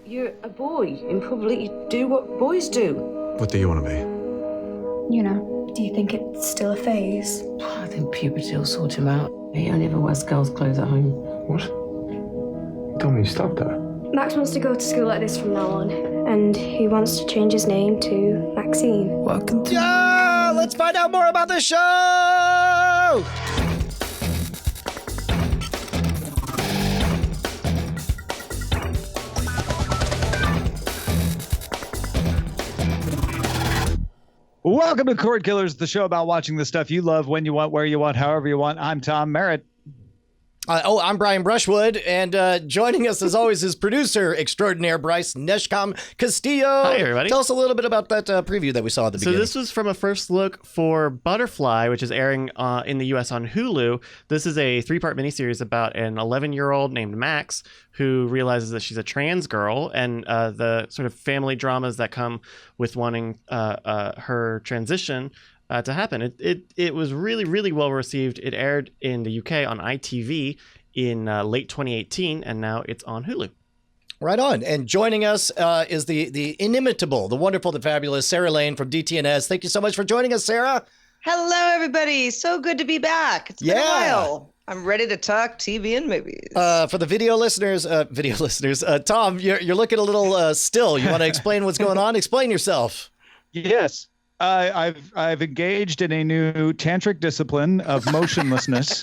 You're a boy. In public, you do what boys do. What do you want to be? You know, do you think it's still a phase? I think puberty will sort him out. He only ever wears girls' clothes at home. What? You told me you stopped that. Max wants to go to school like this from now on, and he wants to change his name to Maxine. Welcome to... Yeah, let's find out more about the show! Welcome to Cordkillers, the show about watching the stuff you love, when you want, where you want, however you want. I'm Tom Merritt. I'm Brian Brushwood, and joining us as always is producer extraordinaire Bryce Neshcom Castillo. Hi, everybody. Tell us a little bit about that preview that we saw at the beginning. So this was from a first look for Butterfly, which is airing in the U.S. on Hulu. This is a 3-part miniseries about an 11-year-old named Max who realizes that she's a trans girl, and the sort of family dramas that come with wanting her transition to happen. It was really, really well received. It aired in the UK on ITV in late 2018, and now it's on Hulu. Right on. And joining us is the inimitable, the wonderful, the fabulous Sarah Lane from DTNS. Thank you so much for joining us, Sarah. Hello, everybody. So good to be back. It's been a while. I'm ready to talk TV and movies. For the video listeners, Tom, you're looking a little still. You want to explain what's going on? Explain yourself. Yes. I've engaged in a new tantric discipline of motionlessness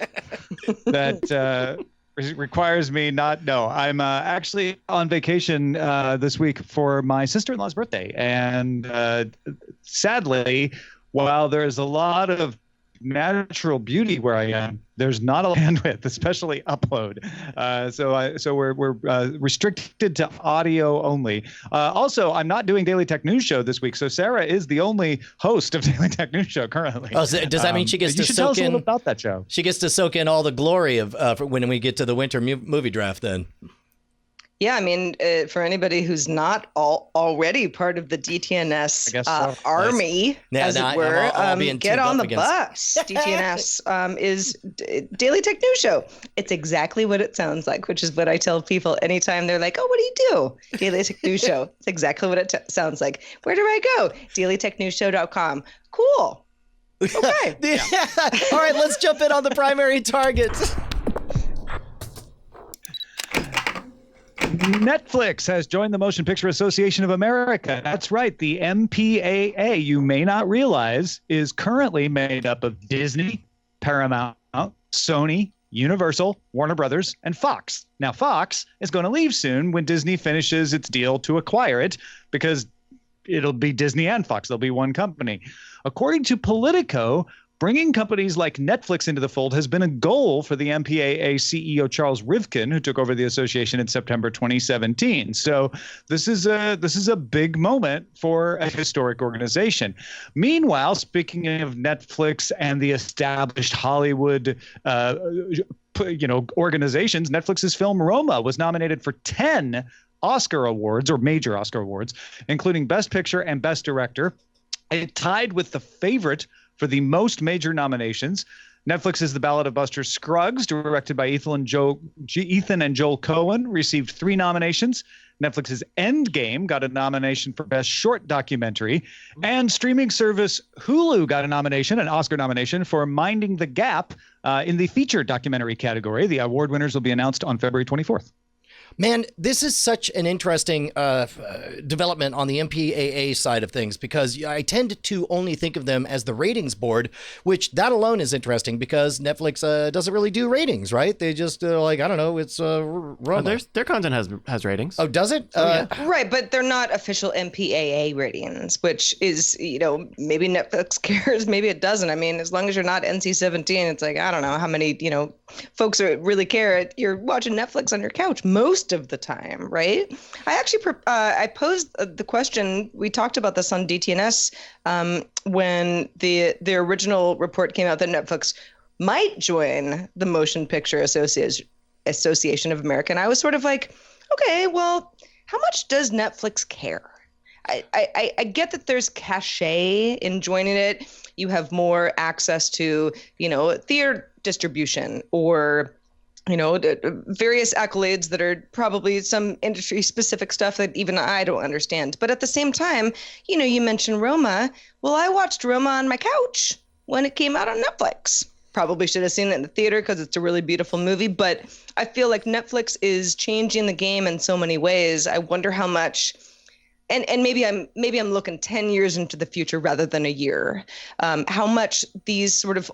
that requires me I'm actually on vacation this week for my sister-in-law's birthday. And sadly, while there's a lot of natural beauty where I am, there's not a bandwidth, especially upload. So we're restricted to audio only. Also, I'm not doing Daily Tech News Show this week, so Sarah is the only host of Daily Tech News Show currently. Oh, so does that mean she gets to you should tell soak us a in little about that show? She gets to soak in all the glory of for when we get to the winter movie draft then. Yeah, I mean, for anybody who's not already part of the DTNS army, as it were, get on the bus. DTNS is Daily Tech News Show. It's exactly what it sounds like, which is what I tell people anytime they're like, oh, what do you do? Daily Tech News Show. It's exactly what it sounds like. Where do I go? dailytechnewsshow.com. Cool. Okay. Yeah. All right, let's jump in on the primary targets. Netflix has joined the Motion Picture Association of America. That's right. The MPAA, you may not realize, is currently made up of Disney, Paramount, Sony, Universal, Warner Brothers, and Fox. Now, Fox is going to leave soon when Disney finishes its deal to acquire it, because it'll be Disney and Fox. They'll be one company. According to Politico, bringing companies like Netflix into the fold has been a goal for the MPAA CEO Charles Rivkin, who took over the association in September 2017. So this is a big moment for a historic organization. Meanwhile, speaking of Netflix and the established Hollywood organizations, Netflix's film Roma was nominated for 10 Oscar awards, or major Oscar awards, including Best Picture and Best Director. It tied with The Favorite for the most major nominations. Netflix's The Ballad of Buster Scruggs, directed by Ethan and Joel Coen, received 3 nominations. Netflix's Endgame got a nomination for Best Short Documentary. And streaming service Hulu got an Oscar nomination for Minding the Gap in the feature documentary category. The award winners will be announced on February 24th. Man, this is such an interesting development on the MPAA side of things, because I tend to only think of them as the ratings board, which that alone is interesting because Netflix doesn't really do ratings, right? They just it's Roma. Their content has ratings. Oh, does it? Right, but they're not official MPAA ratings, which is, maybe Netflix cares, maybe it doesn't. I mean, as long as you're not NC-17, it's like, I don't know how many, folks really care. You're watching Netflix on your couch most of the time, right? I actually I posed the question. We talked about this on DTNS when the original report came out that Netflix might join the Motion Picture Association of America, and I was sort of like, okay, well, how much does Netflix care? I get that there's cachet in joining it. You have more access to, theater distribution or various accolades that are probably some industry specific stuff that even I don't understand. But at the same time, you mentioned Roma. Well, I watched Roma on my couch when it came out on Netflix. Probably should have seen it in the theater because it's a really beautiful movie. But I feel like Netflix is changing the game in so many ways. I wonder how much, and maybe I'm looking 10 years into the future rather than a year, how much these sort of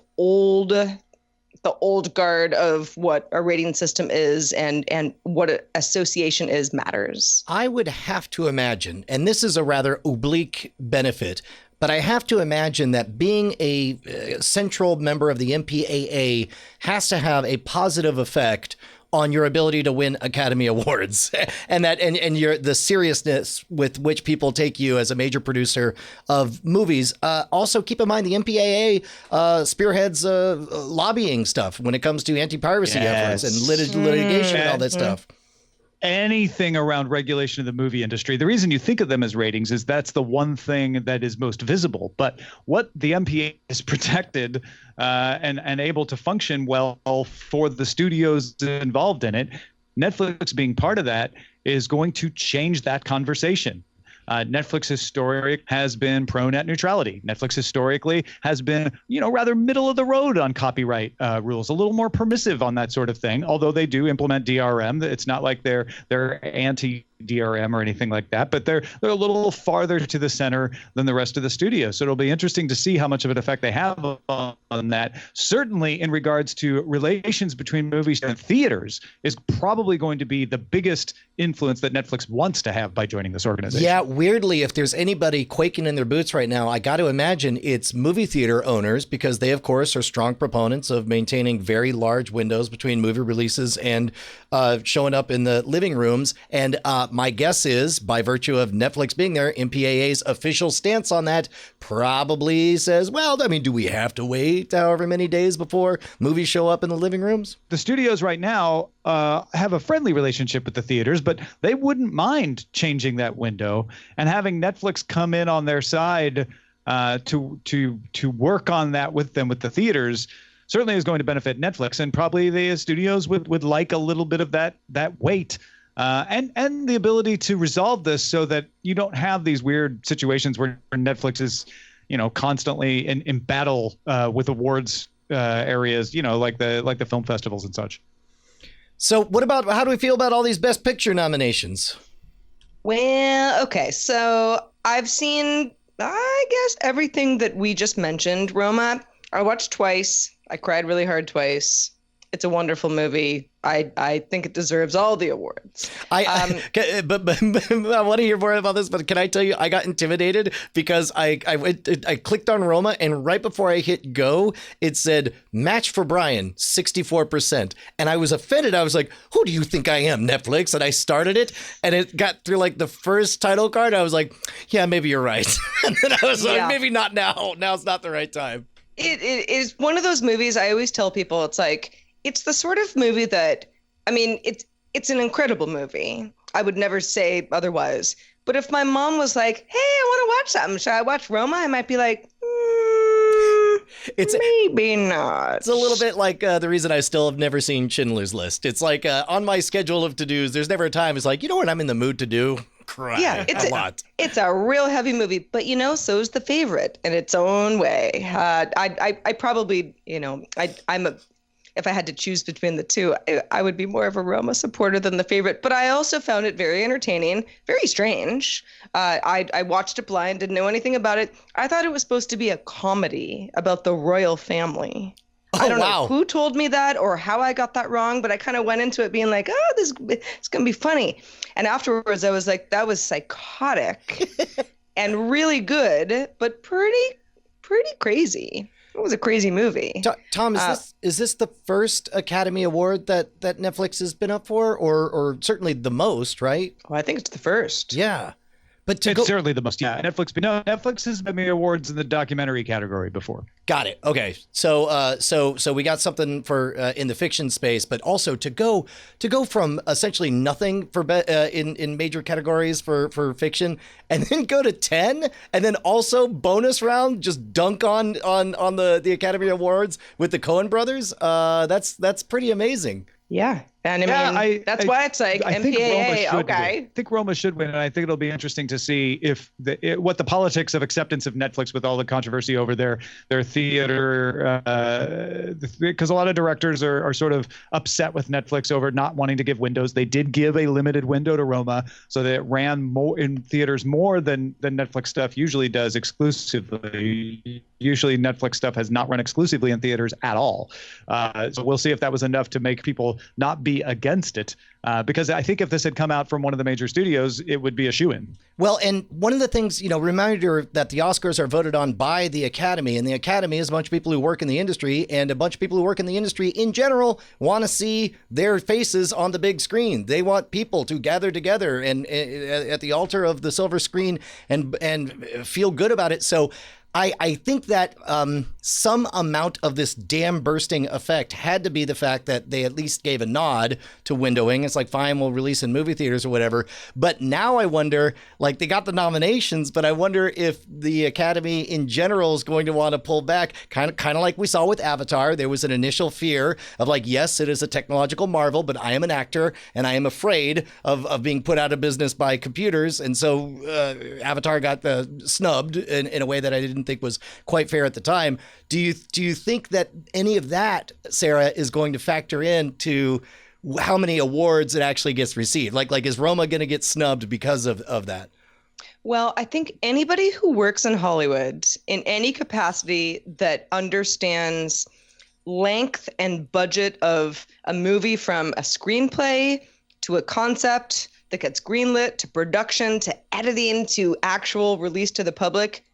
the old guard of what a rating system is and what an association is matters. I would have to imagine, and this is a rather oblique benefit, but I have to imagine that being a central member of the MPAA has to have a positive effect on your ability to win Academy Awards and the seriousness with which people take you as a major producer of movies. Also, keep in mind the MPAA spearheads lobbying stuff when it comes to anti-piracy efforts and litigation and all that stuff. Anything around regulation of the movie industry. The reason you think of them as ratings is that's the one thing that is most visible. But what the MPA is protected and able to function well for the studios involved in it, Netflix being part of that is going to change that conversation. Netflix historically has been pro net neutrality. Netflix historically has been, rather middle of the road on copyright rules, a little more permissive on that sort of thing. Although they do implement DRM, it's not like they're anti DRM or anything like that, but they're a little farther to the center than the rest of the studio. So it'll be interesting to see how much of an effect they have on that. Certainly in regards to relations between movies and theaters is probably going to be the biggest influence that Netflix wants to have by joining this organization. Yeah, weirdly, if there's anybody quaking in their boots right now, I got to imagine it's movie theater owners, because they, of course, are strong proponents of maintaining very large windows between movie releases and showing up in the living rooms. And my guess is, by virtue of Netflix being there, MPAA's official stance on that probably says, well, do we have to wait however many days before movies show up in the living rooms? The studios right now have a friendly relationship with the theaters, but they wouldn't mind changing that window and having Netflix come in on their side to work on that with them, with the theaters. Certainly is going to benefit Netflix, and probably the studios would like a little bit of that weight and the ability to resolve this so that you don't have these weird situations where Netflix is, constantly in battle with awards areas, like the film festivals and such. So how do we feel about all these Best Picture nominations? Well, okay, so I've seen, I guess, everything that we just mentioned. Roma, I watched twice. I cried really hard twice. It's a wonderful movie. I think it deserves all the awards. But I want to hear more about this. But can I tell you, I got intimidated because I clicked on Roma, and right before I hit go, it said match for Brian 64%, and I was offended. I was like, "Who do you think I am, Netflix?" And I started it, and it got through like the first title card. I was like, "Yeah, maybe you're right." And then I was like, "Maybe not now. Now's not the right time." It is one of those movies. I always tell people it's the sort of movie that, it's an incredible movie. I would never say otherwise. But if my mom was like, hey, I want to watch something, should I watch Roma? I might be like, maybe not. It's a little bit like the reason I still have never seen Schindler's List. It's like on my schedule of to-dos, there's never a time it's like, what I'm in the mood to do? Cry. Yeah, it's a lot. It's a real heavy movie, but so's The Favorite in its own way. I probably, if I had to choose between the two, I would be more of a Roma supporter than The Favorite. But I also found it very entertaining, very strange. I watched it blind, didn't know anything about it. I thought it was supposed to be a comedy about the royal family. I don't know who told me that or how I got that wrong, but I kind of went into it being like, this is going to be funny. And afterwards, I was like, that was psychotic and really good, but pretty crazy. It was a crazy movie. Tom, is this the first Academy Award that Netflix has been up for, or certainly the most, right? Well, I think it's the first. Yeah. But it's certainly the most. Yeah, Netflix has been awards in the documentary category before. Got it. Okay, so we got something for in the fiction space, but also to go from essentially nothing for in major categories for fiction, and then go to 10, and then also bonus round just dunk on the Academy Awards with the Coen brothers. That's pretty amazing. Yeah. And I mean, that's why it's like I think Roma MPAA, should okay. win. I think Roma should win, and I think it'll be interesting to see if what the politics of acceptance of Netflix with all the controversy over their theater, because a lot of directors are sort of upset with Netflix over not wanting to give windows. They did give a limited window to Roma, so that it ran more in theaters more than Netflix stuff usually does exclusively. Usually Netflix stuff has not run exclusively in theaters at all. So we'll see if that was enough to make people not be against it. Because I think if this had come out from one of the major studios, it would be a shoo-in. Well, and one of the things, reminder that the Oscars are voted on by the Academy, and the Academy is a bunch of people who work in the industry, and a bunch of people who work in the industry in general want to see their faces on the big screen. They want people to gather together and at the altar of the silver screen and feel good about it. So I think that some amount of this dam bursting effect had to be the fact that they at least gave a nod to windowing. It's like, fine, we'll release in movie theaters or whatever. But now I wonder, like, they got the nominations, but I wonder if the Academy in general is going to want to pull back, kind of like we saw with Avatar. There was an initial fear of like, yes, it is a technological marvel, but I am an actor and I am afraid of being put out of business by computers. And so Avatar got snubbed in a way that I didn't think was quite fair at the time. Do you think that any of that, Sarah, is going to factor into how many awards it actually gets received? Like is Roma going to get snubbed because of that? Well, I think anybody who works in Hollywood in any capacity that understands length and budget of a movie, from a screenplay to a concept that gets greenlit to production to editing to actual release to the public,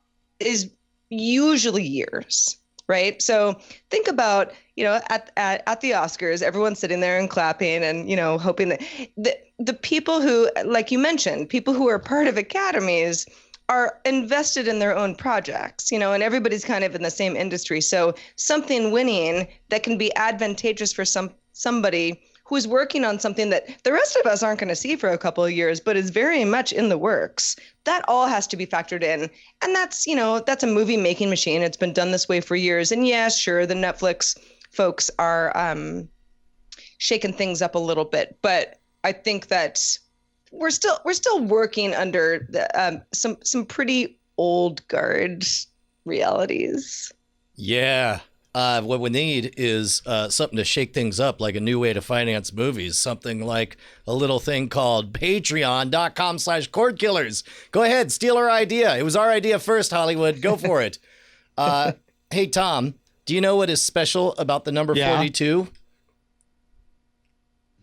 is usually years, right? So think about, at the Oscars, everyone's sitting there and clapping and, hoping that the people who, like you mentioned, people who are part of academies are invested in their own projects, and everybody's kind of in the same industry. So something winning that can be advantageous for somebody who's working on something that the rest of us aren't going to see for a couple of years, but is very much in the works. That all has to be factored in. And that's a movie making machine. It's been done this way for years. And yeah, sure, the Netflix folks are shaking things up a little bit, but I think that we're still working under some pretty old guard realities. Yeah. What we need is something to shake things up, like a new way to finance movies, something like a little thing called patreon.com/Cordkillers. Go ahead, steal our idea. It was our idea first, Hollywood. Go for it. Hey, Tom, do you know what is special about the number 42?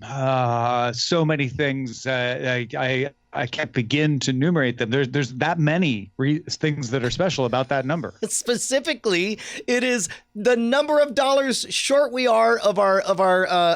So many things. I can't begin to enumerate them. There's that many things that are special about that number. Specifically, it is the number of dollars short we are of our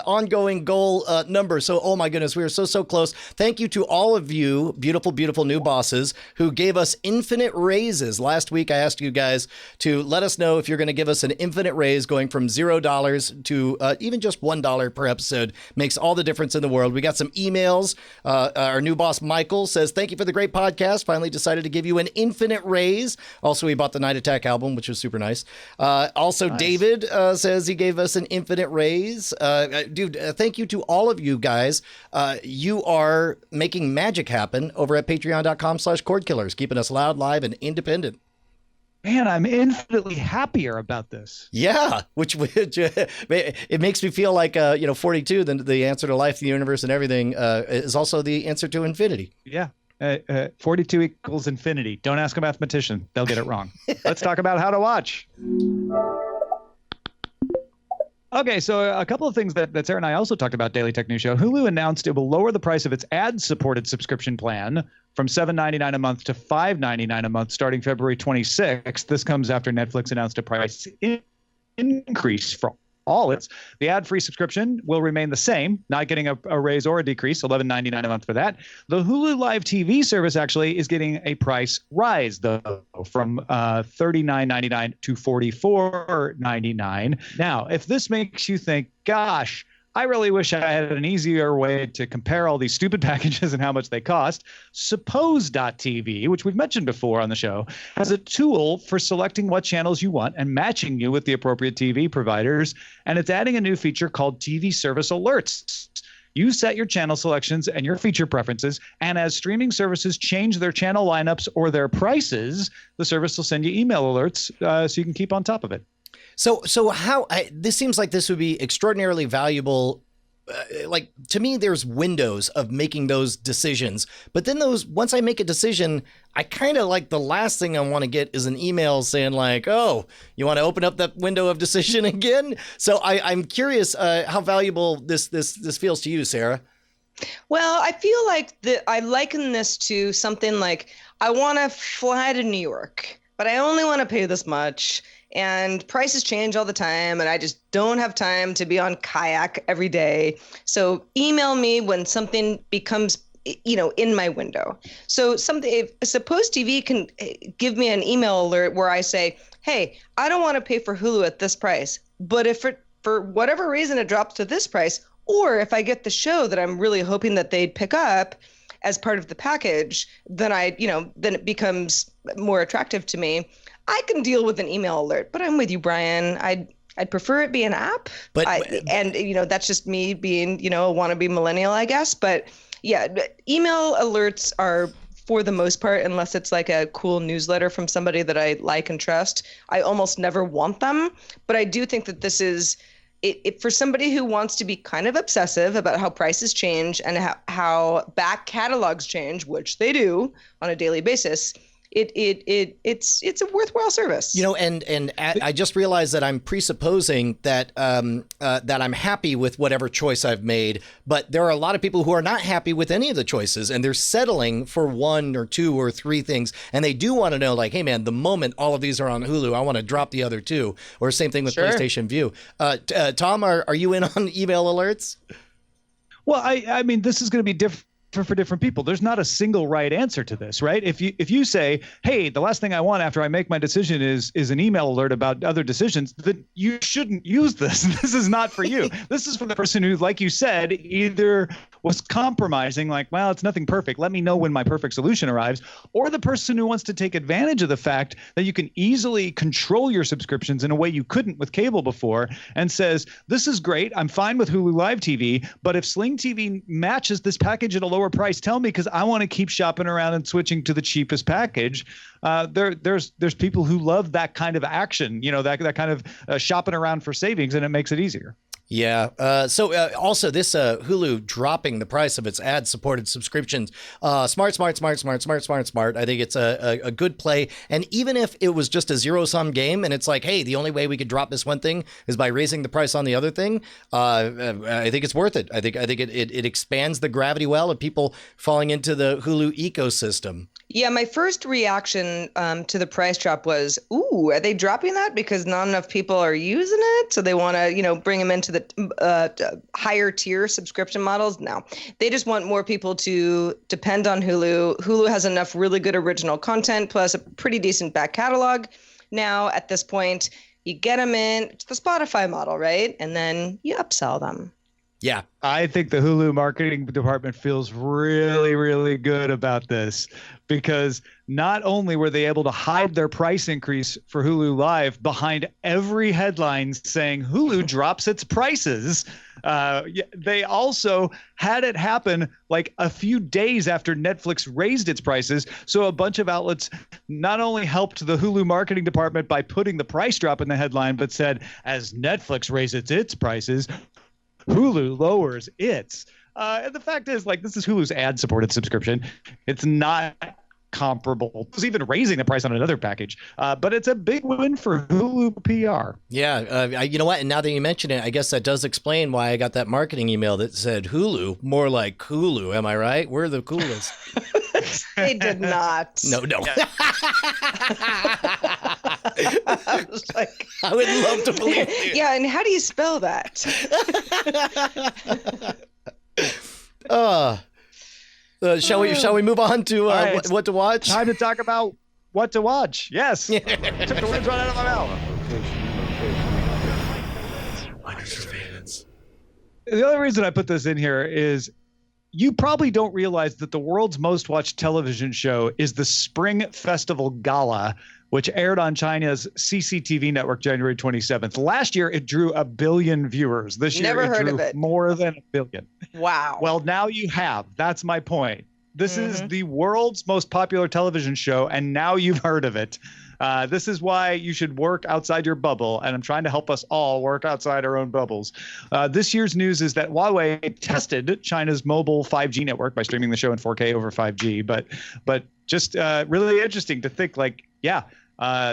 ongoing goal number. So, oh my goodness, we are so close. Thank you to all of you, beautiful, beautiful new bosses who gave us infinite raises. Last week, I asked you guys to let us know if you're going to give us an infinite raise, going from $0 to even just $1 per episode. Makes all the difference in the world. We got some emails. Our new boss, Michael, says, thank you for the great podcast. Finally decided to give you an infinite raise. Also, he bought the Night Attack album, which was super nice. Also, nice. David says he gave us an infinite raise. Thank you to all of you guys. You are making magic happen over at patreon.com/Cordkillers, keeping us loud, live, and independent. Man, I'm infinitely happier about this. Yeah, which it makes me feel like 42, the answer to life, the universe, and everything is also the answer to infinity. Yeah, 42 equals infinity. Don't ask a mathematician; they'll get it wrong. Let's talk about how to watch. Okay, so a couple of things that Sarah and I also talked about Daily Tech News Show. Hulu announced it will lower the price of its ad-supported subscription plan from $7.99 a month to $5.99 a month starting February 26th. This comes after Netflix announced a price increase for all its. The ad-free subscription will remain the same, not getting a raise or a decrease, $11.99 a month for that. The Hulu Live TV service actually is getting a price rise, though, from $39.99 to $44.99. Now, if this makes you think, gosh, I really wish I had an easier way to compare all these stupid packages and how much they cost. Suppose.tv, which we've mentioned before on the show, has a tool for selecting what channels you want and matching you with the appropriate TV providers. And it's adding a new feature called TV Service Alerts. You set your channel selections and your feature preferences, and as streaming services change their channel lineups or their prices, the service will send you email alerts so you can keep on top of it. So this seems like this would be extraordinarily valuable. Like, to me, there's windows of making those decisions, but then once I make a decision, I kind of like the last thing I want to get is an email saying like, oh, you want to open up that window of decision again? So I'm curious how valuable this feels to you, Sarah. Well, I feel like I liken this to something like, I want to fly to New York, but I only want to pay this much. And prices change all the time, and I just don't have time to be on kayak every day. So email me when something becomes, in my window. So suppose TV can give me an email alert where I say, hey, I don't want to pay for Hulu at this price, but if for whatever reason it drops to this price, or if I get the show that I'm really hoping that they'd pick up as part of the package, then then it becomes more attractive to me. I can deal with an email alert, but I'm with you, Brian. I'd prefer it be an app. But that's just me being, a wannabe millennial, I guess. But yeah, email alerts are, for the most part, unless it's like a cool newsletter from somebody that I like and trust, I almost never want them. But I do think that this is it for somebody who wants to be kind of obsessive about how prices change and how back catalogs change, which they do on a daily basis. It's a worthwhile service. And I just realized that I'm presupposing that that I'm happy with whatever choice I've made, but there are a lot of people who are not happy with any of the choices, and they're settling for one or two or three things, and they do want to know, like, hey man, the moment all of these are on Hulu, I want to drop the other two. Or same thing with Sure. PlayStation View. Tom, are you in on email alerts? Well, I mean, this is going to be different for different people. There's not a single right answer to this, right? If you say, hey, the last thing I want after I make my decision is an email alert about other decisions, then you shouldn't use this. This is not for you. This is for the person who, like you said, either was compromising, like, well, it's nothing perfect, let me know when my perfect solution arrives, or the person who wants to take advantage of the fact that you can easily control your subscriptions in a way you couldn't with cable before, and says, this is great, I'm fine with Hulu Live TV, but if Sling TV matches this package at a lower price, tell me, because I want to keep shopping around and switching to the cheapest package. There's people who love that kind of action, that kind of shopping around for savings, and it makes it easier. Yeah. So also this Hulu dropping the price of its ad-supported subscriptions. Smart. I think it's a good play. And even if it was just a zero-sum game and it's like, hey, the only way we could drop this one thing is by raising the price on the other thing, I think it's worth it. I think it expands the gravity well of people falling into the Hulu ecosystem. Yeah, my first reaction to the price drop was, ooh, are they dropping that because not enough people are using it? So they want to, bring them into the higher tier subscription models? No, they just want more people to depend on Hulu. Hulu has enough really good original content, plus a pretty decent back catalog. Now, at this point, you get them in to the Spotify model, right? And then you upsell them. Yeah. I think the Hulu marketing department feels really, really good about this, because not only were they able to hide their price increase for Hulu Live behind every headline saying Hulu drops its prices, they also had it happen like a few days after Netflix raised its prices. So a bunch of outlets not only helped the Hulu marketing department by putting the price drop in the headline, but said, as Netflix raises its prices, Hulu lowers its. And the fact is, like, this is Hulu's ad-supported subscription. It's not comparable. It's even raising the price on another package. But it's a big win for Hulu PR. Yeah. You know what? And now that you mention it, I guess that does explain why I got that marketing email that said Hulu, more like Hulu. Am I right? We're the coolest. They did not. No. I was like, I would love to believe you. Yeah, and how do you spell that? Shall we move on to right. what to watch? Time to talk about what to watch. Yes. Took the words right out of my mouth. Under surveillance. the only reason I put this in here is you probably don't realize that the world's most watched television show is the Spring Festival Gala, which aired on China's CCTV network January 27th. Last year, it drew 1 billion viewers. This year, Never it heard drew of it. more than 1 billion. Wow. Well, now you have. That's my point. This is the world's most popular television show, and now you've heard of it. This is why you should work outside your bubble, and I'm trying to help us all work outside our own bubbles. This year's news is that Huawei tested China's mobile 5G network by streaming the show in 4K over 5G, but just really interesting to think like,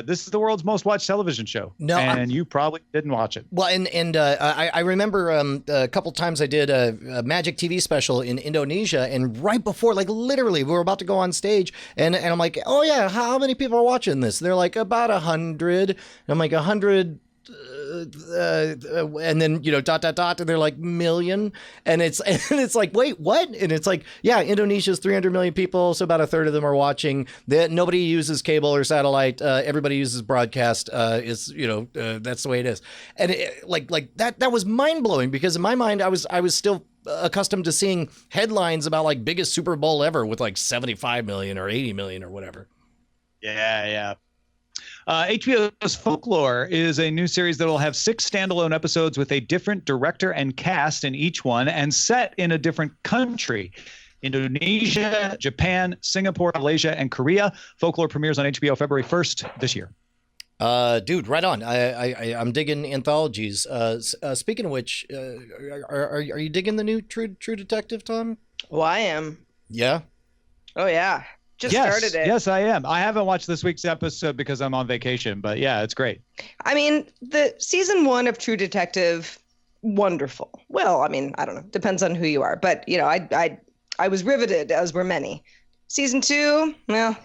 this is the world's most watched television show. No, and you probably didn't watch it. Well, and I remember a couple times I did a Magic TV special in Indonesia, and right before, like literally, we were about to go on stage, and I'm like, oh yeah, how many people are watching this? They're like about 100. And I'm like 100. And then dot and they're like million, and it's like, wait, what? And it's like, yeah, Indonesia's 300 million people, so about a third of them are watching. That nobody uses cable or satellite. Everybody uses broadcast. That's the way it is. And that was mind blowing, because in my mind I was still accustomed to seeing headlines about like biggest Super Bowl ever with like 75 million or 80 million or whatever. Yeah. HBO's Folklore is a new series that will have 6 standalone episodes with a different director and cast in each one, and set in a different country. Indonesia, Japan, Singapore, Malaysia, and Korea. Folklore premieres on HBO February 1st this year. Dude, right on. I'm digging anthologies. Speaking of which, are you digging the new True Detective, Tom? Oh, I am. Yeah. Oh yeah. Started it. Yes, I am. I haven't watched this week's episode because I'm on vacation, but yeah, it's great. I mean, the season 1 of True Detective, wonderful. Well, I mean, I don't know. Depends on who you are, but I was riveted, as were many. Season 2, well,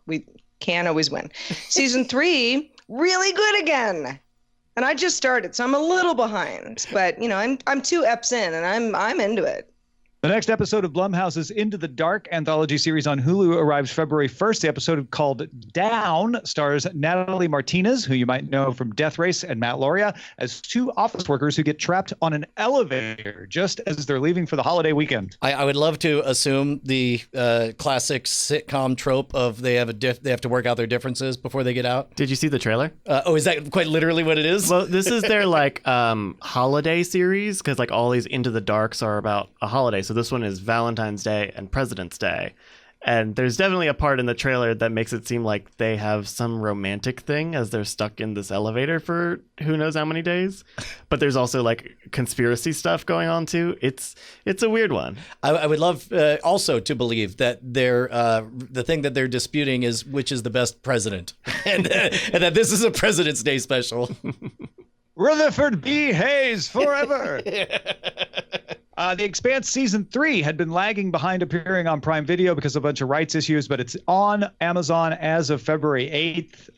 we can't always win. Season 3, really good again. And I just started, so I'm a little behind, but I'm 2 eps in, and I'm into it. The next episode of Blumhouse's Into the Dark anthology series on Hulu arrives February 1st. The episode called Down stars Natalie Martinez, who you might know from Death Race, and Matt Lauria, as 2 office workers who get trapped on an elevator just as they're leaving for the holiday weekend. I would love to assume the classic sitcom trope of they have to work out their differences before they get out. Did you see the trailer? Is that quite literally what it is? Well, this is their like holiday series, because like all these Into the Darks are about a holiday. So this one is Valentine's Day and President's Day. And there's definitely a part in the trailer that makes it seem like they have some romantic thing as they're stuck in this elevator for who knows how many days. But there's also like conspiracy stuff going on too. It's a weird one. I would love also to believe that the thing that they're disputing is which is the best president, and that this is a President's Day special. Rutherford B. Hayes forever. The Expanse Season 3 had been lagging behind appearing on Prime Video because of a bunch of rights issues, but it's on Amazon as of February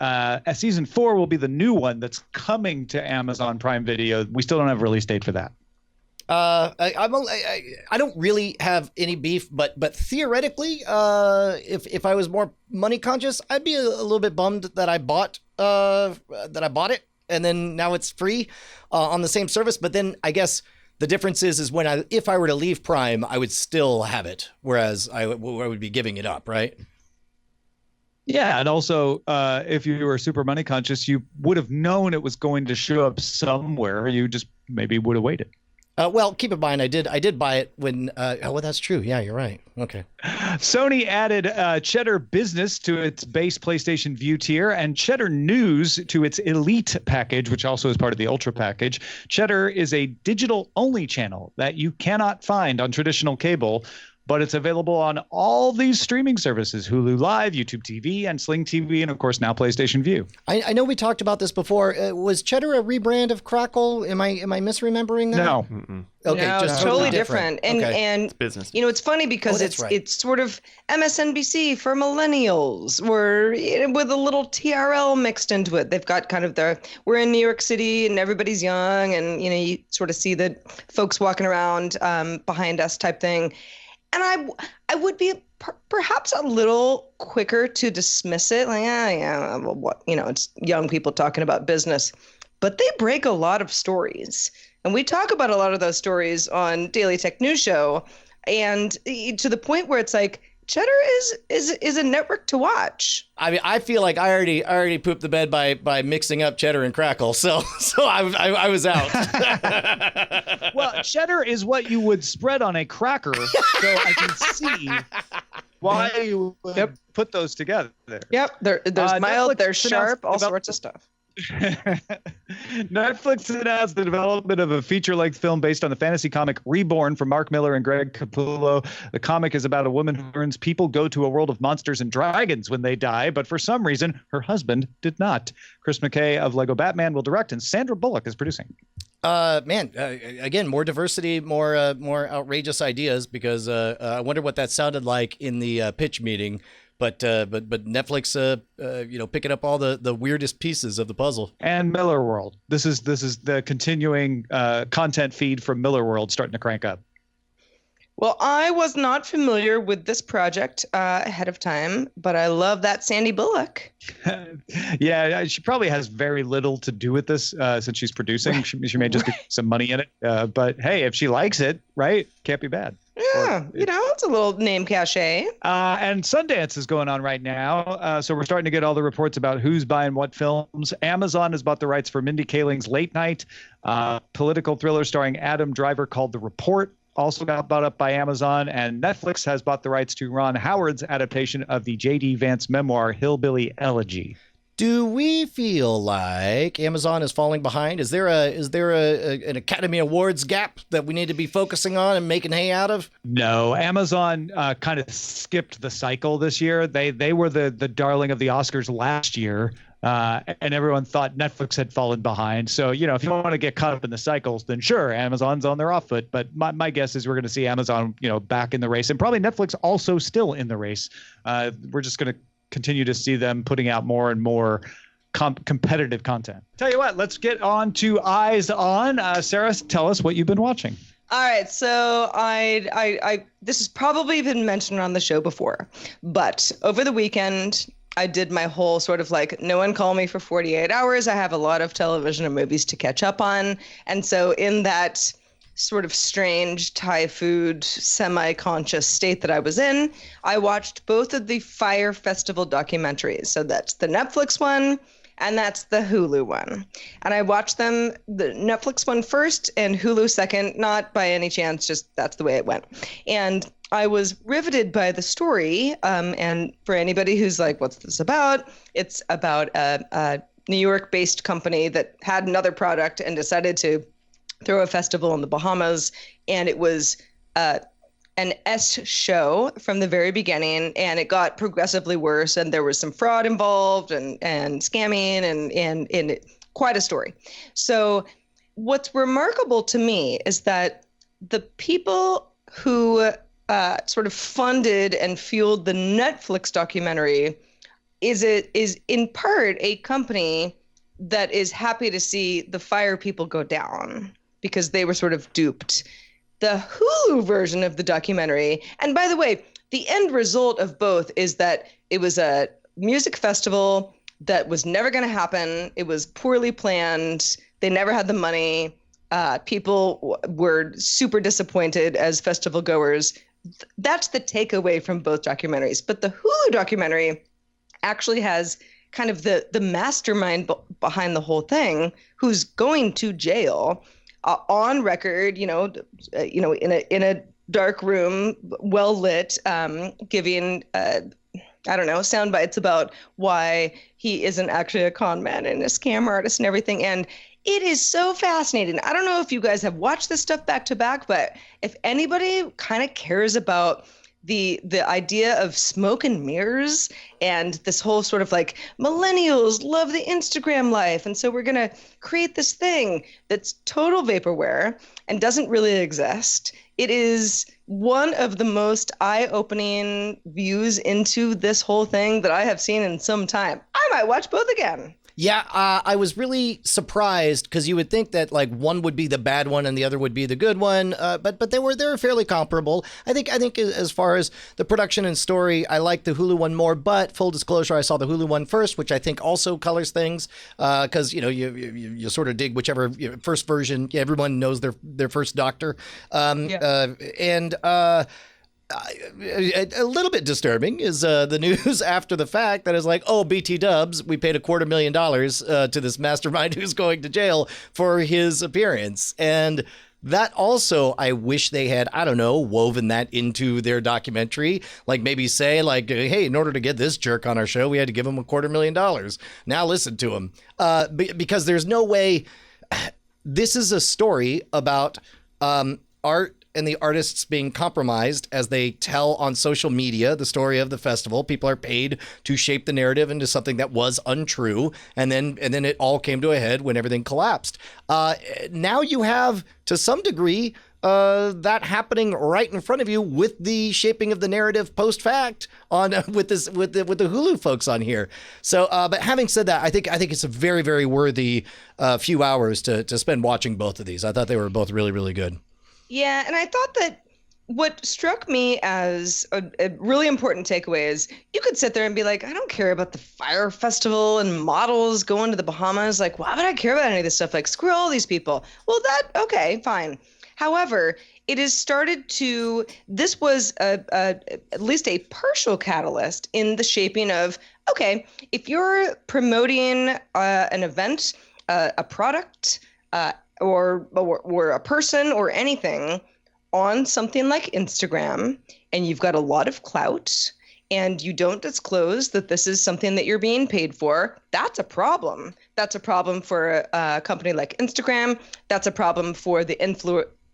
8th. Season 4 will be the new one that's coming to Amazon Prime Video. We still don't have a release date for that. I don't really have any beef, but theoretically, if I was more money conscious, I'd be a little bit bummed that I bought it, and then now it's free on the same service. But then I guess the difference is if I were to leave Prime, I would still have it, whereas I would be giving it up, right? Yeah, and also if you were super money conscious, you would have known it was going to show up somewhere. You just maybe would have waited. Well, keep in mind, I did buy it when. That's true. Yeah, you're right. Okay. Sony added Cheddar Business to its base PlayStation Vue tier, and Cheddar News to its Elite package, which also is part of the Ultra package. Cheddar is a digital-only channel that you cannot find on traditional cable, but it's available on all these streaming services: Hulu Live, YouTube TV, and Sling TV, and of course now PlayStation Vue. I know we talked about this before. Was Cheddar a rebrand of Crackle? Am I misremembering that? No. Mm-mm. Okay, no, just totally different. And okay. and It's business. it's funny because it's sort of MSNBC for millennials, or with a little TRL mixed into it. They've got kind of we're in New York City and everybody's young, and you sort of see the folks walking around behind us type thing. And I would be perhaps a little quicker to dismiss it, like, well, what, it's young people talking about business, but they break a lot of stories. And we talk about a lot of those stories on Daily Tech News Show, and to the point where it's like, Cheddar is a network to watch. I mean, I feel like I already pooped the bed by mixing up Cheddar and Crackle, so I was out. Well, Cheddar is what you would spread on a cracker, so I can see why you would put those together. Yep, there's mild, Netflix there's sharp, all sorts of stuff. Netflix announced the development of a feature-length film based on the fantasy comic Reborn from Mark Miller and Greg Capullo. The comic is about a woman who learns people go to a world of monsters and dragons when they die, but for some reason, her husband did not. Chris McKay of Lego Batman will direct, and Sandra Bullock is producing. Again, more diversity, more outrageous ideas, because I wonder what that sounded like in the pitch meeting. But Netflix, picking up all the weirdest pieces of the puzzle. And Miller World. This is the continuing content feed from Miller World starting to crank up. Well, I was not familiar with this project ahead of time, but I love that Sandy Bullock. Yeah, she probably has very little to do with this since she's producing. She may just get some money in it. But hey, if she likes it, right, can't be bad. Yeah, it's a little name cachet. And Sundance is going on right now. So we're starting to get all the reports about who's buying what films. Amazon has bought the rights for Mindy Kaling's Late Night, political thriller starring Adam Driver called The Report. Also got bought up by Amazon, and Netflix has bought the rights to Ron Howard's adaptation of the J.D. Vance memoir, Hillbilly Elegy. Do we feel like Amazon is falling behind? Is there an Academy Awards gap that we need to be focusing on and making hay out of? No, Amazon kind of skipped the cycle this year. They were the darling of the Oscars last year. And everyone thought Netflix had fallen behind. So, if you want to get caught up in the cycles, then sure, Amazon's on their off foot. But my guess is we're going to see Amazon, back in the race, and probably Netflix also still in the race. We're just going to continue to see them putting out more and more competitive content. Tell you what, let's get on to Eyes On. Sarah, tell us what you've been watching. All right, so I this has probably been mentioned on the show before, but over the weekend, I did my whole sort of like, no one call me for 48 hours. I have a lot of television and movies to catch up on. And so in that sort of strange Thai food, semi-conscious state that I was in, I watched both of the Fire Festival documentaries. So that's the Netflix one and that's the Hulu one. And I watched them, the Netflix one first and Hulu second, not by any chance, just that's the way it went. And I was riveted by the story. And for anybody who's like, what's this about? It's about a New York-based company that had another product and decided to throw a festival in the Bahamas. And it was an S show from the very beginning. And it got progressively worse. And there was some fraud involved and scamming and quite a story. So what's remarkable to me is that the people who sort of funded and fueled the Netflix documentary is in part a company that is happy to see the Fire people go down because they were sort of duped. The Hulu version of the documentary, and by the way, the end result of both is that it was a music festival that was never going to happen. It was poorly planned. They never had the money. People were super disappointed as festival goers. That's the takeaway from both documentaries. But the Hulu documentary actually has kind of the mastermind behind the whole thing, who's going to jail on record, in a dark room, well lit, giving sound bites about why he isn't actually a con man and a scam artist and everything. And it is so fascinating. I don't know if you guys have watched this stuff back to back, but if anybody kind of cares about the idea of smoke and mirrors and this whole sort of like millennials love the Instagram life, and so we're going to create this thing that's total vaporware and doesn't really exist. It is one of the most eye-opening views into this whole thing that I have seen in some time. I might watch both again. Yeah, I was really surprised because you would think that like one would be the bad one and the other would be the good one, but they were fairly comparable. I think as far as the production and story, I like the Hulu one more. But full disclosure, I saw the Hulu one first, which I think also colors things because you sort of dig whichever first version. Yeah, everyone knows their first Doctor, a little bit disturbing is the news after the fact that is like, oh, BT Dubs, we paid $250,000 to this mastermind who's going to jail for his appearance. And that also, I wish they had, I don't know, woven that into their documentary. Like maybe say like, hey, in order to get this jerk on our show, we had to give him $250,000. Now listen to him. Because there's no way. This is a story about art and the artists being compromised as they tell on social media the story of the festival. People are paid to shape the narrative into something that was untrue, and then it all came to a head when everything collapsed. Now you have, to some degree, that happening right in front of you with the shaping of the narrative post fact on with the Hulu folks on here. So, but having said that, I think it's a very, very worthy few hours to spend watching both of these. I thought they were both really, really good. Yeah, and I thought that what struck me as a really important takeaway is you could sit there and be like, I don't care about the fire festival and models going to the Bahamas. Like, why would I care about any of this stuff? Like, screw all these people. Well, okay, fine. However, it has started to, this was at least a partial catalyst in the shaping of, okay, if you're promoting an event, a product, or a person or anything on something like Instagram, and you've got a lot of clout and you don't disclose that this is something that you're being paid for, that's a problem. That's a problem for a company like Instagram. That's a problem for the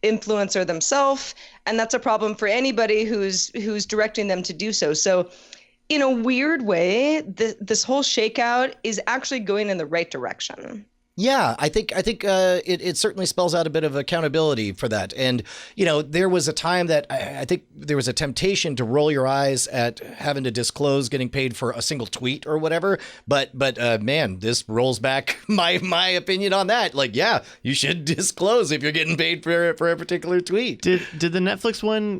influencer themselves. And that's a problem for anybody who's directing them to do so. So in a weird way, this whole shakeout is actually going in the right direction. Yeah, I think it certainly spells out a bit of accountability for that. And, there was a time that I think there was a temptation to roll your eyes at having to disclose getting paid for a single tweet or whatever. But man, this rolls back my opinion on that. Like, yeah, you should disclose if you're getting paid for a particular tweet. Did the Netflix one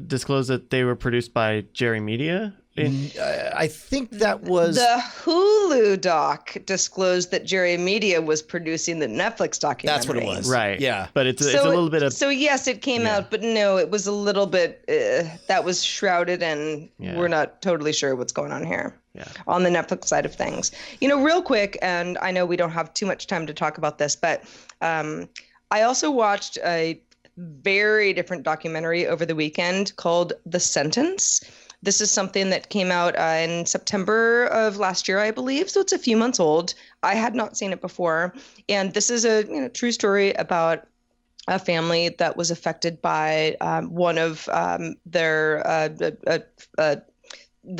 disclose that they were produced by Jerry Media? I think that was the Hulu doc disclosed that Jerry Media was producing the Netflix documentary. That's what it was, right? Yeah, but it's a little bit of. So yes, it came out, but no, it was a little bit that was shrouded, and we're not totally sure what's going on here. Yeah. On the Netflix side of things, real quick, and I know we don't have too much time to talk about this, but I also watched a very different documentary over the weekend called The Sentence. This is something that came out in September of last year, I believe. So it's a few months old. I had not seen it before. And this is a true story about a family that was affected by one of the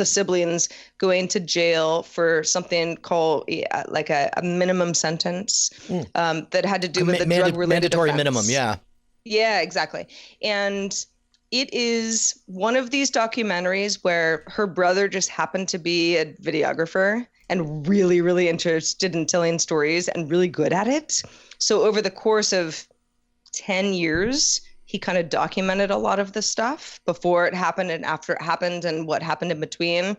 siblings going to jail for something called like a minimum sentence that had to do with the drug-related mandatory offense. Minimum, yeah. Yeah, exactly. And it is one of these documentaries where her brother just happened to be a videographer and really, really interested in telling stories and really good at it. So over the course of 10 years, he kind of documented a lot of this stuff before it happened and after it happened and what happened in between.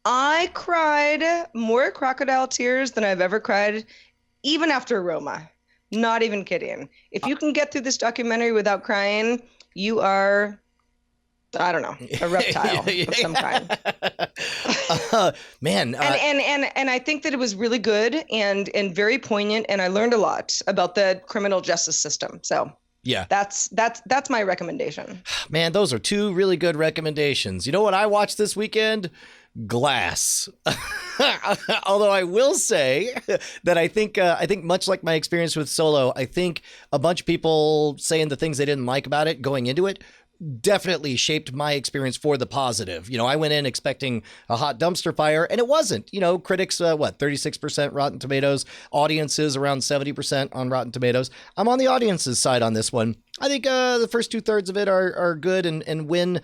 I cried more crocodile tears than I've ever cried, even after Roma. Not even kidding. If you can get through this documentary without crying, you are, I don't know, a reptile of some kind. Man. And I think that it was really good and very poignant, and I learned a lot about the criminal justice system. So yeah, that's my recommendation. Man, those are two really good recommendations. You know what I watched this weekend? Glass. Although I will say that I think much like my experience with Solo, I think a bunch of people saying the things they didn't like about it going into it definitely shaped my experience for the positive. I went in expecting a hot dumpster fire, and it wasn't. Critics, 36% Rotten Tomatoes, audiences around 70% on Rotten Tomatoes. I'm on the audience's side on this one. I think the first 2/3 of it are good and win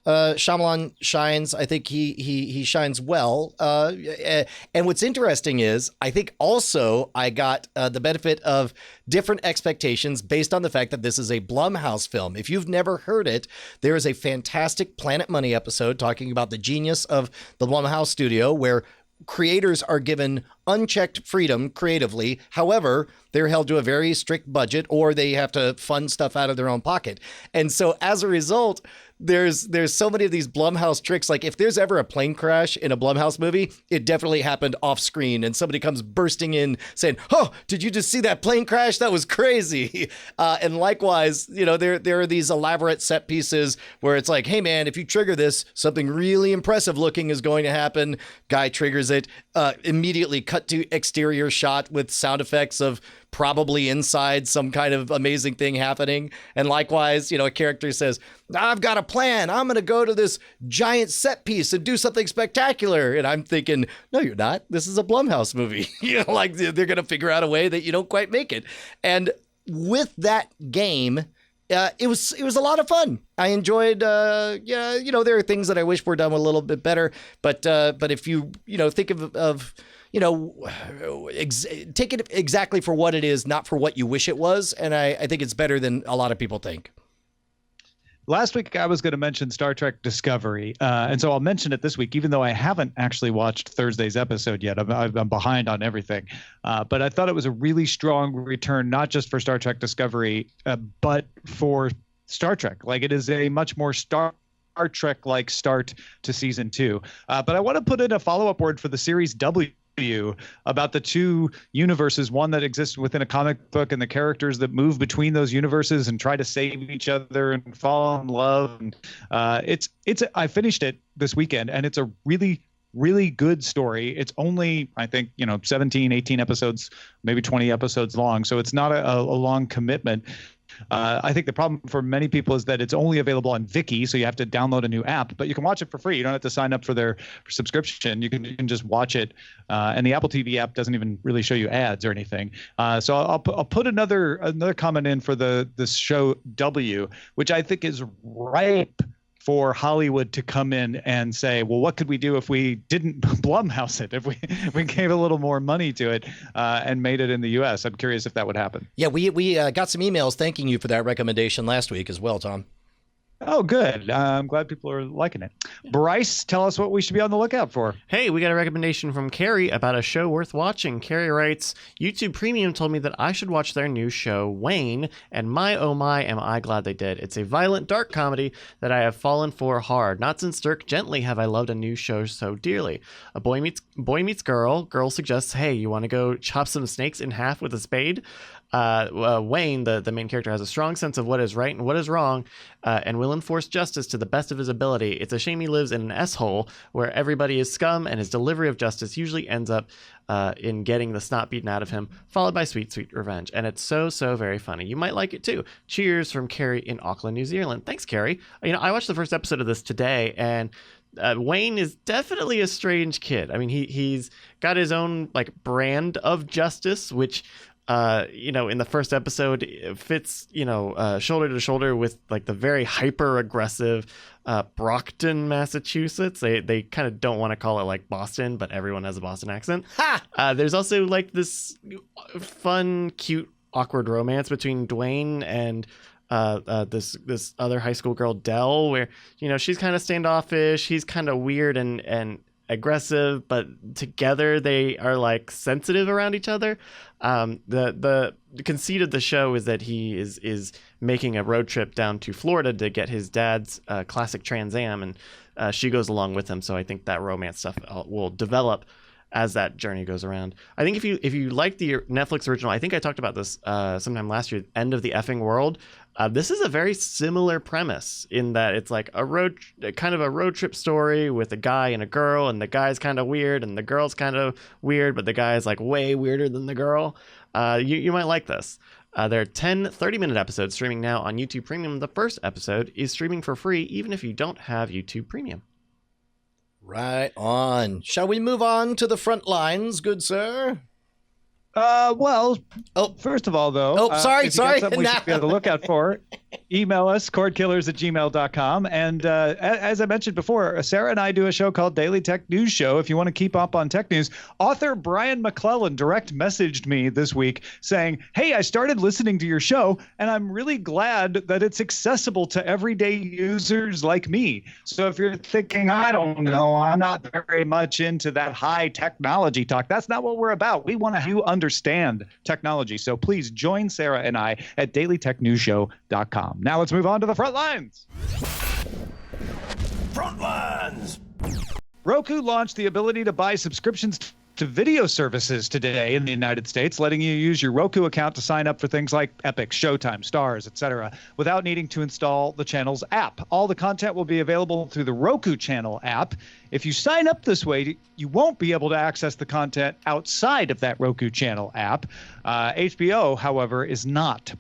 Shyamalan shines. I think he shines well. And what's interesting is I think also I got the benefit of different expectations based on the fact that this is a Blumhouse film. If you've never heard it, there is a fantastic Planet Money episode talking about the genius of the Blumhouse studio, where creators are given unchecked freedom creatively. However, they're held to a very strict budget, or they have to fund stuff out of their own pocket. And so as a result, there's so many of these Blumhouse tricks. Like if there's ever a plane crash in a Blumhouse movie, it definitely happened off screen and somebody comes bursting in saying, "Oh, did you just see that plane crash? That was crazy." And likewise, there are these elaborate set pieces where it's like, "Hey man, if you trigger this, something really impressive looking is going to happen." Guy triggers it, immediately cut to exterior shot with sound effects of probably inside some kind of amazing thing happening. And likewise, a character says, "I've got a plan. I'm going to go to this giant set piece and do something spectacular." And I'm thinking, no, you're not. This is a Blumhouse movie. Like they're going to figure out a way that you don't quite make it. And with that game, it was a lot of fun. I enjoyed, there are things that I wish were done a little bit better, but if you think of take it exactly for what it is, not for what you wish it was, and I think it's better than a lot of people think. Last week, I was going to mention Star Trek Discovery, and so I'll mention it this week, even though I haven't actually watched Thursday's episode yet. I'm behind on everything. But I thought it was a really strong return, not just for Star Trek Discovery, but for Star Trek. Like, it is a much more Star Trek-like start to season 2. But I want to put in a follow-up word for the series W, about the two universes, one that exists within a comic book and the characters that move between those universes and try to save each other and fall in love. And I finished it this weekend, and it's a really, really good story. It's only, I think, 17, 18 episodes, maybe 20 episodes long. So it's not a long commitment. I think the problem for many people is that it's only available on Viki, so you have to download a new app, but you can watch it for free. You don't have to sign up for their subscription. You can just watch it, and the Apple TV app doesn't even really show you ads or anything. So I'll put another comment in for this show W, which I think is ripe for Hollywood to come in and say, well, what could we do if we didn't Blumhouse it, if we gave a little more money to it and made it in the U.S.? I'm curious if that would happen. Yeah, we got some emails thanking you for that recommendation last week as well, Tom. Oh, good. I'm glad people are liking it. Bryce, tell us what we should be on the lookout for. Hey, we got a recommendation from Carrie about a show worth watching. Carrie writes, YouTube Premium told me that I should watch their new show, Wayne, and my oh my, am I glad they did. It's a violent, dark comedy that I have fallen for hard. Not since Dirk Gently have I loved a new show so dearly. A boy meets girl. Girl suggests, hey, you want to go chop some snakes in half with a spade? Wayne, the main character, has a strong sense of what is right and what is wrong, and will enforce justice to the best of his ability. It's a shame he lives in an S-hole where everybody is scum, and his delivery of justice usually ends up in getting the snot beaten out of him, followed by sweet, sweet revenge. And it's so, so very funny. You might like it too. Cheers from Carrie in Auckland, New Zealand. Thanks, Carrie. I watched the first episode of this today, and Wayne is definitely a strange kid. I mean, he's got his own brand of justice, which in the first episode, it fits, shoulder to shoulder with the very hyper aggressive Brockton, Massachusetts. They kind of don't want to call it Boston, but everyone has a Boston accent. There's also this fun, cute, awkward romance between Dwayne and this other high school girl, Dell, where she's kind of standoffish, he's kind of weird and aggressive, but together they are sensitive around each other. The conceit of the show is that he is making a road trip down to Florida to get his dad's classic Trans Am, and she goes along with him. So I think that romance stuff will develop as that journey goes around. I think if you like the Netflix original, I think I talked about this sometime last year, End of the Effing World. This is a very similar premise in that it's a road trip story with a guy and a girl, and the guy's kind of weird and the girl's kind of weird, but the guy is way weirder than the girl. You might like this. There are 10 30-minute episodes streaming now on YouTube Premium. The first episode is streaming for free, even if you don't have YouTube Premium. Right on. Shall we move on to the front lines, good sir? Well, Oh. first of all, though. Oh, sorry. If you got something we should be on the lookout for, email us, cordkillers@gmail.com. And as I mentioned before, Sarah and I do a show called Daily Tech News Show. If you want to keep up on tech news, author Brian McClellan direct messaged me this week saying, hey, I started listening to your show, and I'm really glad that it's accessible to everyday users like me. So if you're thinking, I don't know, I'm not very much into that high technology talk, that's not what we're about. We want to have you understand technology. So please join Sarah and I at dailytechnewsshow.com. Now let's move on to the front lines. Front lines. Roku launched the ability to buy subscriptions to video services today in the United States, letting you use your Roku account to sign up for things like Epic, Showtime, Stars, etc., without needing to install the channel's app. All the content will be available through the Roku channel app. If you sign up this way, you won't be able to access the content outside of that Roku channel app. HBO, however, is not.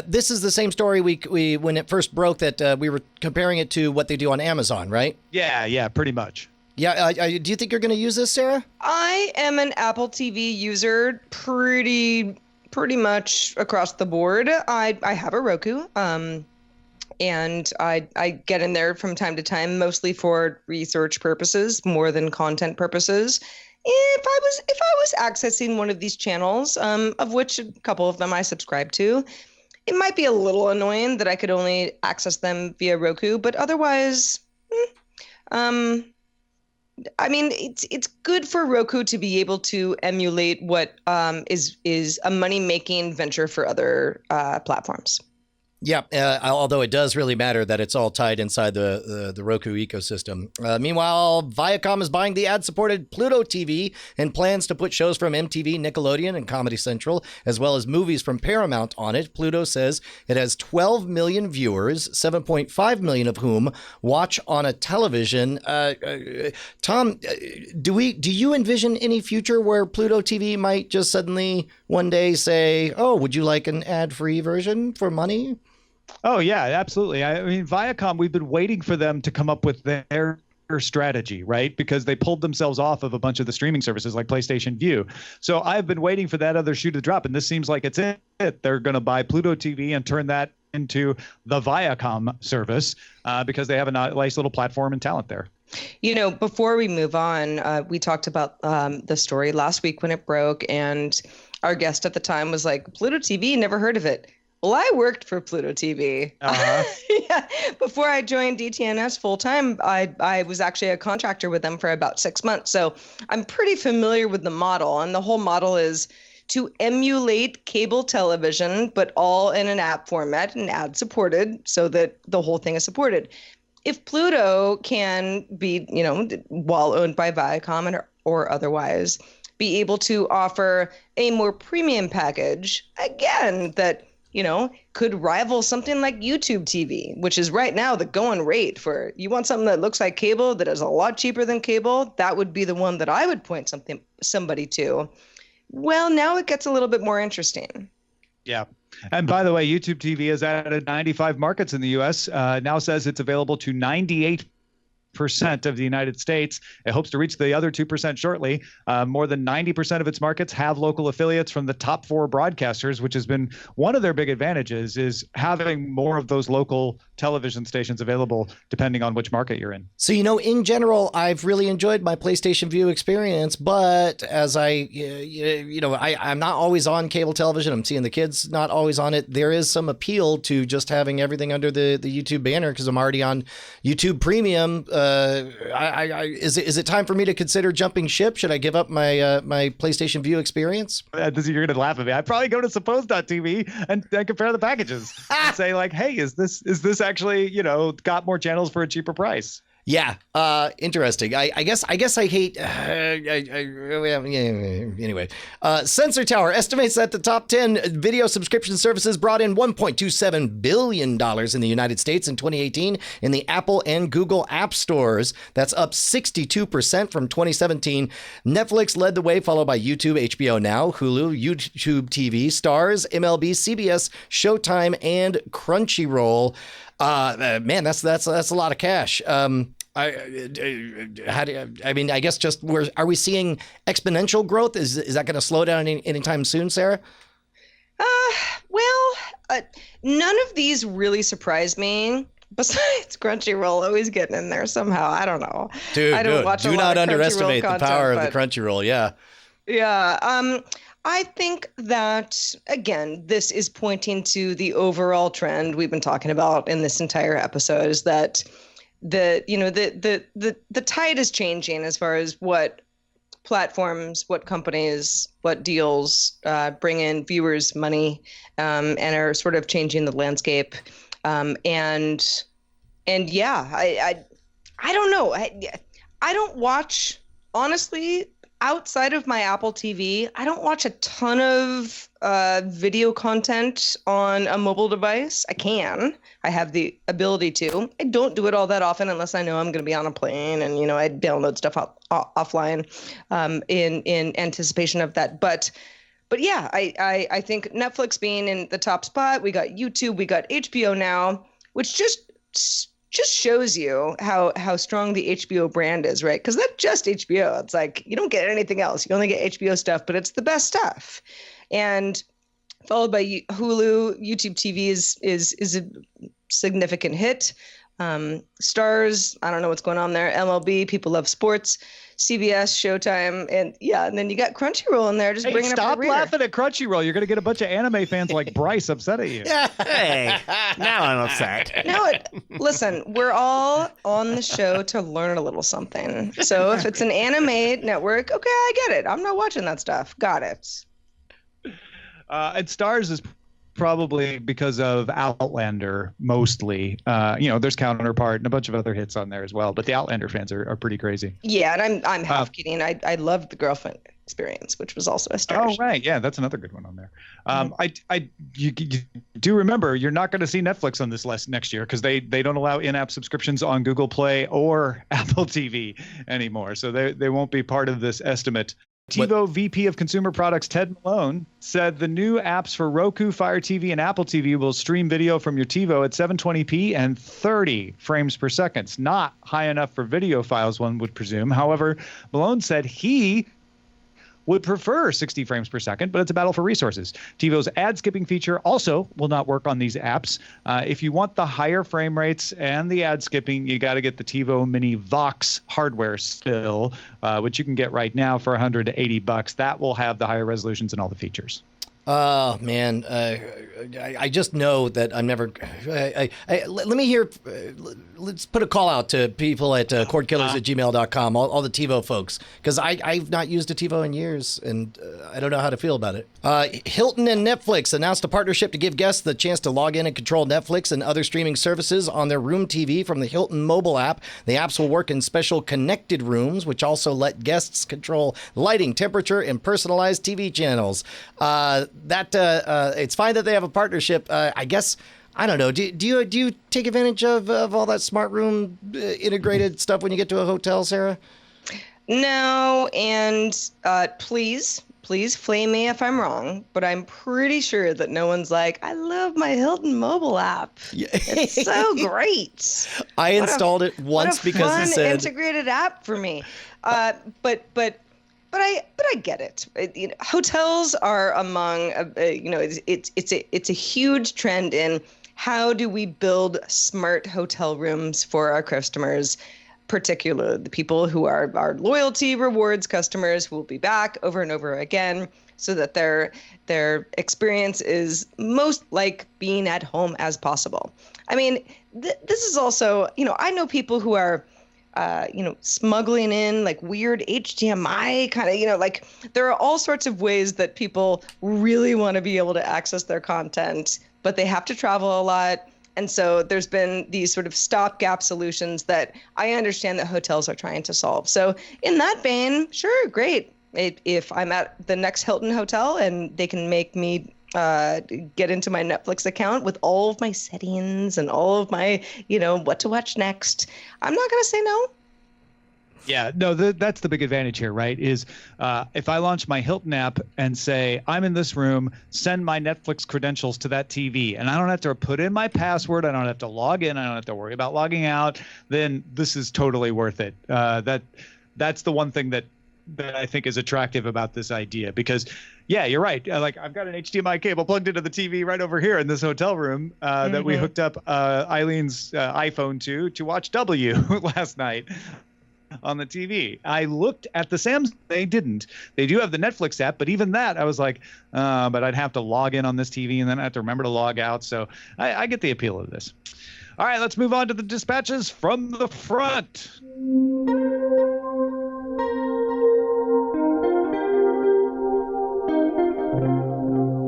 This is the same story we when it first broke that we were comparing it to what they do on Amazon, right? Yeah, pretty much. Yeah. Do you think you're going to use this, Sarah? I am an Apple TV user pretty much across the board. I have a Roku, and I get in there from time to time, mostly for research purposes more than content purposes. If I was accessing one of these channels, of which a couple of them I subscribe to, it might be a little annoying that I could only access them via Roku, but otherwise, I mean, it's good for Roku to be able to emulate what is a money-making venture for other platforms. Yeah, although it does really matter that it's all tied inside the Roku ecosystem. Meanwhile, Viacom is buying the ad-supported Pluto TV and plans to put shows from MTV, Nickelodeon, and Comedy Central, as well as movies from Paramount on it. Pluto says it has 12 million viewers, 7.5 million of whom watch on a television. Tom, do you envision any future where Pluto TV might just suddenly one day say, oh, would you like an ad-free version for money? Oh, yeah, absolutely. I mean, Viacom, we've been waiting for them to come up with their strategy, right? Because they pulled themselves off of a bunch of the streaming services like PlayStation Vue. So I've been waiting for that other shoe to drop, and this seems like it's it. They're going to buy Pluto TV and turn that into the Viacom service because they have a nice little platform and talent there. You know, before we move on, we talked about the story last week when it broke, and our guest at the time was like, Pluto TV, never heard of it. Well, I worked for Pluto TV. Yeah. Before I joined DTNS full-time, I was actually a contractor with them for about 6 months. So I'm pretty familiar with the model. And the whole model is to emulate cable television, but all in an app format and ad-supported so that the whole thing is supported. If Pluto can be, while owned by Viacom or otherwise, be able to offer a more premium package, again, that could rival something like YouTube TV, which is right now the going rate for, you want something that looks like cable that is a lot cheaper than cable, that would be the one that I would point somebody to. Well, now it gets a little bit more interesting. Yeah. And by the way, YouTube TV is at 95 markets in the U.S. Now says it's available to 98% of the United States. It hopes to reach the other 2% shortly. More than 90% of its markets have local affiliates from the top 4 broadcasters, which has been one of their big advantages, is having more of those local television stations available depending on which market you're in. So, in general, I've really enjoyed my PlayStation Vue experience, but as I'm not always on cable television. I'm seeing the kids not always on it. There is some appeal to just having everything under the YouTube banner because I'm already on YouTube Premium. Is it time for me to consider jumping ship? Should I give up my my PlayStation Vue experience? You're going to laugh at me. I'd probably go to suppose.tv and compare the packages and say like, hey, is this actually, got more channels for a cheaper price? Yeah. Interesting. I guess I hate. Anyway, Sensor Tower estimates that the top 10 video subscription services brought in $1.27 billion in the United States in 2018 in the Apple and Google App Stores. That's up 62% from 2017. Netflix led the way, followed by YouTube, HBO Now, Hulu, YouTube TV, Stars, MLB, CBS, Showtime, and Crunchyroll. Man, that's a lot of cash. I mean, I guess just are we seeing exponential growth? Is that going to slow down anytime soon, Sarah? None of these really surprised me. Besides Crunchyroll always getting in there somehow. I don't know. Dude, I don't watch a do lot not of underestimate Crunchyroll the power content, of the Crunchyroll. Yeah. Yeah. I think that, again, this is pointing to the overall trend we've been talking about in this entire episode, is that the tide is changing as far as what platforms, what companies, what deals bring in viewers money, and are sort of changing the landscape. And yeah, I don't know. I don't watch, honestly, outside of my Apple TV, I don't watch a ton of video content on a mobile device. I have the ability to. I don't do it all that often unless I know I'm going to be on a plane, and I download stuff offline in anticipation of that. But yeah, I think Netflix being in the top spot, we got YouTube, we got HBO now, which just shows you how strong the HBO brand is, right? Because that's just HBO. It's like you don't get anything else. You only get HBO stuff, but it's the best stuff. And followed by Hulu. YouTube TV is a significant hit. Stars, I don't know what's going on there. MLB, people love sports. CBS, Showtime, and then you got Crunchyroll in there just bringing up the rear. Stop laughing at Crunchyroll. You're going to get a bunch of anime fans like Bryce upset at you. Hey, now I'm upset. No, listen, we're all on the show to learn a little something. So if it's an anime network, okay, I get it. I'm not watching that stuff. Got it. And Stars is probably because of Outlander mostly. There's Counterpart and a bunch of other hits on there as well. But the Outlander fans are pretty crazy. Yeah, and I'm half kidding. I loved The Girlfriend Experience, which was also a Star. Oh, right. Yeah, that's another good one on there. You do remember you're not going to see Netflix on this list next year because they don't allow in-app subscriptions on Google Play or Apple TV anymore. So they won't be part of this estimate. TiVo VP of Consumer Products Ted Malone said the new apps for Roku, Fire TV, and Apple TV will stream video from your TiVo at 720p and 30 frames per second. It's not high enough for video files, one would presume. However, Malone said he would prefer 60 frames per second, but it's a battle for resources. TiVo's ad skipping feature also will not work on these apps. If you want the higher frame rates and the ad skipping, you got to get the TiVo Mini Vox hardware still, which you can get right now for $180. That will have the higher resolutions and all the features. Oh man, I just know that I'm never. Let me hear. Let's put a call out to people at cordkillers@gmail.com, all the TiVo folks, because I've not used a TiVo in years, and I don't know how to feel about it. Hilton and Netflix announced a partnership to give guests the chance to log in and control Netflix and other streaming services on their room TV from the Hilton mobile app. The apps will work in special connected rooms, which also let guests control lighting, temperature, and personalized TV channels. It's fine that they have a partnership. I guess, I don't know. Do you take advantage of all that smart room integrated stuff when you get to a hotel, Sarah? No, and please flame me if I'm wrong, but I'm pretty sure that no one's like, I love my Hilton mobile app. Yeah. It's so great. I installed it once because it said integrated app for me. But I get it. Hotels are among, it's a huge trend in how do we build smart hotel rooms for our customers, particularly the people who are our loyalty rewards customers who will be back over and over again, so that their experience is most like being at home as possible. I mean, this is also, I know people who are smuggling in like weird HDMI kind of, like there are all sorts of ways that people really want to be able to access their content, but they have to travel a lot. And so there's been these sort of stopgap solutions that I understand that hotels are trying to solve. So in that vein, sure, great. If I'm at the next Hilton hotel and they can make me get into my Netflix account with all of my settings and all of my, what to watch next, I'm not going to say no. Yeah, no, that's the big advantage here, right? Is if I launch my Hilton app and say, I'm in this room, send my Netflix credentials to that TV, and I don't have to put in my password, I don't have to log in, I don't have to worry about logging out, then this is totally worth it. That's the one thing that I think is attractive about this idea, because yeah, you're right. Like, I've got an HDMI cable plugged into the TV right over here in this hotel room that we hooked up Eileen's iPhone to watch W last night on the TV. I looked at the Sam's. They didn't. They do have the Netflix app, but even that, I was like, but I'd have to log in on this TV, and then I have to remember to log out. So I get the appeal of this. All right, let's move on to the dispatches from the front.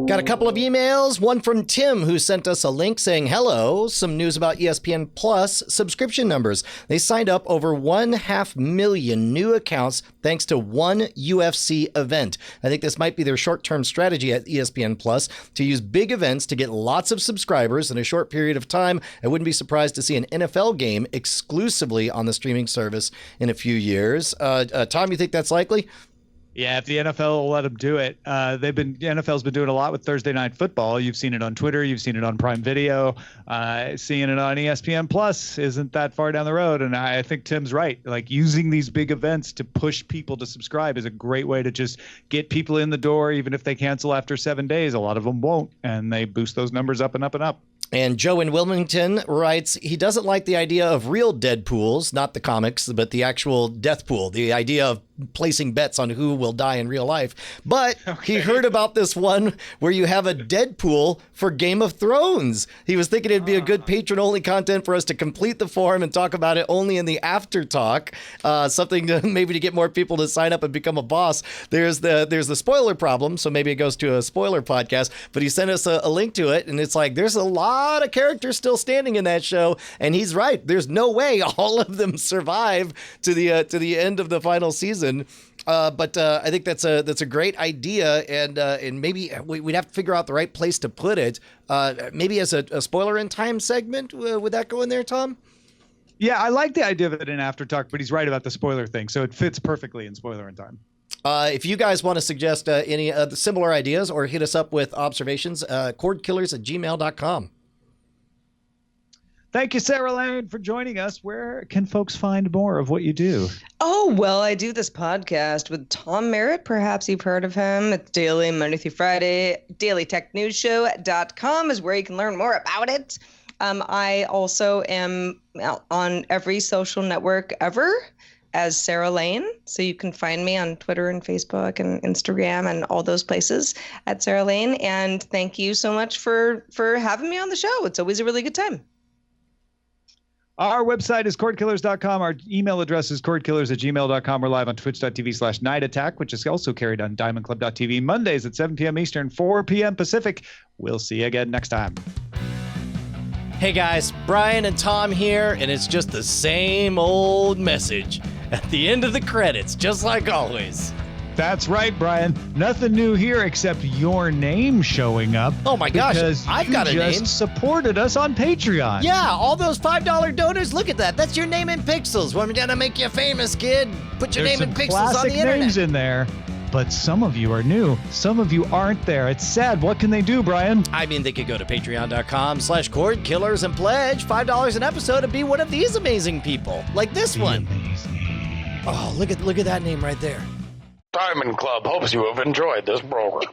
Got a couple of emails, one from Tim, who sent us a link saying, hello, some news about ESPN Plus subscription numbers. They signed up over 500,000 new accounts thanks to one UFC event. I think this might be their short-term strategy at ESPN Plus to use big events to get lots of subscribers in a short period of time. I wouldn't be surprised to see an NFL game exclusively on the streaming service in a few years. Tom, you think that's likely? Yeah, if the NFL will let them do it. NFL's been doing a lot with Thursday Night Football. You've seen it on Twitter. You've seen it on Prime Video. Seeing it on ESPN Plus isn't that far down the road. And I think Tim's right. Like, using these big events to push people to subscribe is a great way to just get people in the door, even if they cancel after 7 days. A lot of them won't, and they boost those numbers up and up and up. And Joe in Wilmington writes, he doesn't like the idea of real dead pools, not the comics, but the actual death pool, the idea of placing bets on who will die in real life. But he heard about this one where you have a dead pool for Game of Thrones. He was thinking it'd be a good patron-only content for us to complete the form and talk about it only in the after talk, something to, maybe to get more people to sign up and become a boss. There's the spoiler problem, so maybe it goes to a spoiler podcast, but he sent us a link to it, and it's like, there's a lot of characters still standing in that show, and he's right. There's no way all of them survive to the end of the final season. But I think that's a great idea, and maybe we'd have to figure out the right place to put it. Maybe as a spoiler in time segment, would that go in there, Tom? Yeah, I like the idea of it in After Talk, but he's right about the spoiler thing, so it fits perfectly in spoiler in time. If you guys want to suggest any similar ideas or hit us up with observations, cordkillers@gmail.com. Thank you, Sarah Lane, for joining us. Where can folks find more of what you do? Oh, well, I do this podcast with Tom Merritt. Perhaps you've heard of him. It's daily, Monday through Friday. DailyTechNewsShow.com is where you can learn more about it. I also am on every social network ever as Sarah Lane. So you can find me on Twitter and Facebook and Instagram and all those places at Sarah Lane. And thank you so much for having me on the show. It's always a really good time. Our website is cordkillers.com. Our email address is cordkillers@gmail.com. We're live on twitch.tv/Night Attack, which is also carried on diamondclub.tv Mondays at 7 p.m. Eastern, 4 p.m. Pacific. We'll see you again next time. Hey guys, Brian and Tom here, and it's just the same old message at the end of the credits, just like always. That's right, Brian. Nothing new here except your name showing up. Oh my gosh, because I've got a name. You just supported us on Patreon. Yeah, all those $5 donors. Look at that. That's your name in pixels. We're gonna make you famous, kid. Put your name in pixels on the internet. There's names in there, but some of you are new. Some of you aren't there. It's sad. What can they do, Brian? I mean, they could go to patreon.com/cordkillers and pledge $5 an episode and be one of these amazing people, like this one. Amazing. Oh, look at that name right there. Diamond Club hopes you have enjoyed this program.